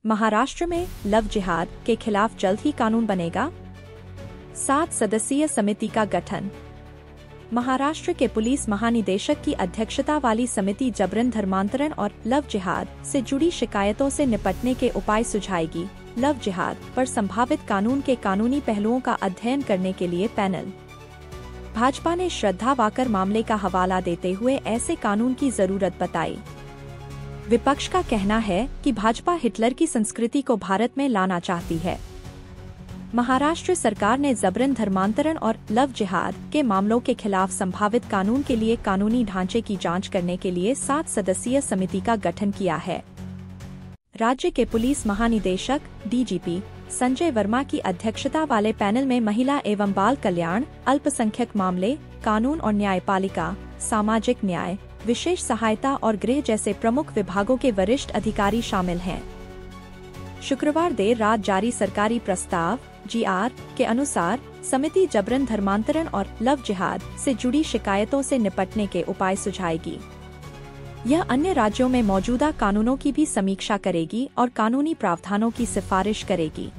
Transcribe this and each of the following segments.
महाराष्ट्र में लव जिहाद के खिलाफ जल्द ही कानून बनेगा। 7 सदस्यीय समिति का गठन। महाराष्ट्र के पुलिस महानिदेशक की अध्यक्षता वाली समिति जबरन धर्मांतरण और लव जिहाद से जुड़ी शिकायतों से निपटने के उपाय सुझाएगी। लव जिहाद पर संभावित कानून के कानूनी पहलुओं का अध्ययन करने के लिए पैनल। भाजपा ने श्रद्धा वाकर मामले का हवाला देते हुए ऐसे कानून की जरूरत बताई। विपक्ष का कहना है कि भाजपा हिटलर की संस्कृति को भारत में लाना चाहती है। महाराष्ट्र सरकार ने जबरन धर्मांतरण और लव जिहाद के मामलों के खिलाफ संभावित कानून के लिए कानूनी ढांचे की जांच करने के लिए 7 सदस्यीय समिति का गठन किया है। राज्य के पुलिस महानिदेशक डीजीपी संजय वर्मा की अध्यक्षता वाले पैनल में महिला एवं बाल कल्याण, अल्पसंख्यक मामले, कानून और न्यायपालिका, सामाजिक न्याय, विशेष सहायता और गृह जैसे प्रमुख विभागों के वरिष्ठ अधिकारी शामिल हैं। शुक्रवार देर रात जारी सरकारी प्रस्ताव (जीआर) के अनुसार समिति जबरन धर्मांतरण और लव जिहाद से जुड़ी शिकायतों से निपटने के उपाय सुझाएगी। यह अन्य राज्यों में मौजूदा कानूनों की भी समीक्षा करेगी और कानूनी प्रावधानों की सिफारिश करेगी।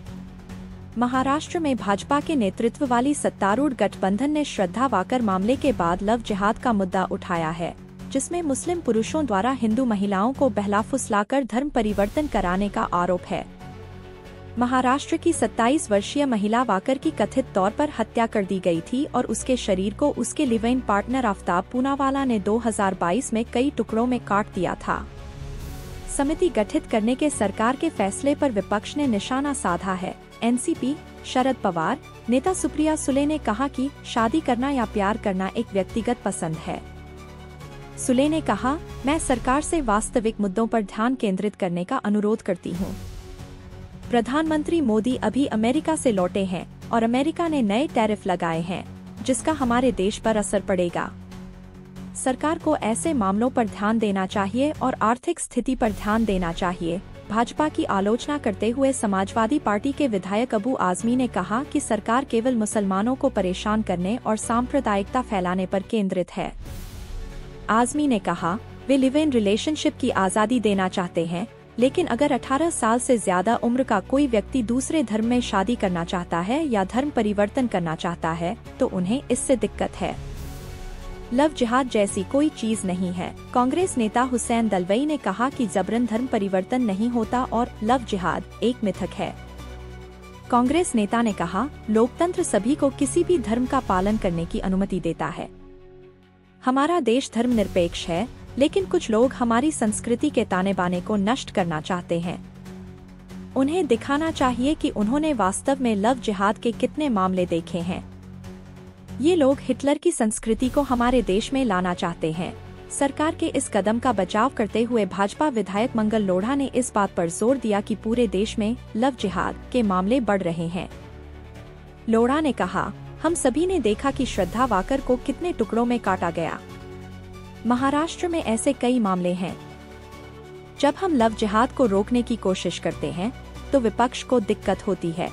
महाराष्ट्र में भाजपा के नेतृत्व वाली सत्तारूढ़ गठबंधन ने श्रद्धा वाकर मामले के बाद लव जिहाद का मुद्दा उठाया है, जिसमें मुस्लिम पुरुषों द्वारा हिंदू महिलाओं को बहला फुसलाकर धर्म परिवर्तन कराने का आरोप है। महाराष्ट्र की 27 वर्षीय महिला वाकर की कथित तौर पर हत्या कर दी गई थी और उसके शरीर को उसके live in partner Aftab Poonawalla ने 2022 में कई टुकड़ों में काट दिया था। समिति गठित करने के सरकार के फैसले पर विपक्ष ने निशाना साधा है। एनसीपी शरद पवार नेता सुप्रिया सुले ने कहा कि शादी करना या प्यार करना एक व्यक्तिगत पसंद है। सुले ने कहा, मैं सरकार से वास्तविक मुद्दों पर ध्यान केंद्रित करने का अनुरोध करती हूं। प्रधानमंत्री मोदी अभी अमेरिका से लौटे हैं और अमेरिका ने नए टैरिफ लगाए हैं, जिसका हमारे देश पर असर पड़ेगा। सरकार को ऐसे मामलों पर ध्यान देना चाहिए और आर्थिक स्थिति पर ध्यान देना चाहिए। भाजपा की आलोचना करते हुए समाजवादी पार्टी के विधायक अबू आजमी ने कहा कि सरकार केवल मुसलमानों को परेशान करने और सांप्रदायिकता फैलाने पर केंद्रित है। आजमी ने कहा, वे लिव इन रिलेशनशिप की आज़ादी देना चाहते हैं, लेकिन अगर 18 साल से ज्यादा उम्र का कोई व्यक्ति दूसरे धर्म में शादी करना चाहता है या धर्म परिवर्तन करना चाहता है तो उन्हें इससे दिक्कत है। लव जिहाद जैसी कोई चीज नहीं है। कांग्रेस नेता हुसैन दलवाई ने कहा कि जबरन धर्म परिवर्तन नहीं होता और लव जिहाद एक मिथक है। कांग्रेस नेता ने कहा, लोकतंत्र सभी को किसी भी धर्म का पालन करने की अनुमति देता है। हमारा देश धर्मनिरपेक्ष है, लेकिन कुछ लोग हमारी संस्कृति के ताने बाने को नष्ट करना चाहते हैं। उन्हें दिखाना चाहिए कि उन्होंने वास्तव में लव जिहाद के कितने मामले देखे हैं। ये लोग हिटलर की संस्कृति को हमारे देश में लाना चाहते हैं। सरकार के इस कदम का बचाव करते हुए भाजपा विधायक मंगल लोढ़ा ने इस बात पर जोर दिया कि पूरे देश में लव जिहाद के मामले बढ़ रहे हैं। लोढ़ा ने कहा, हम सभी ने देखा कि श्रद्धा वाकर को कितने टुकड़ों में काटा गया। महाराष्ट्र में ऐसे कई मामले हैं। जब हम लव जिहाद को रोकने की कोशिश करते हैं तो विपक्ष को दिक्कत होती है।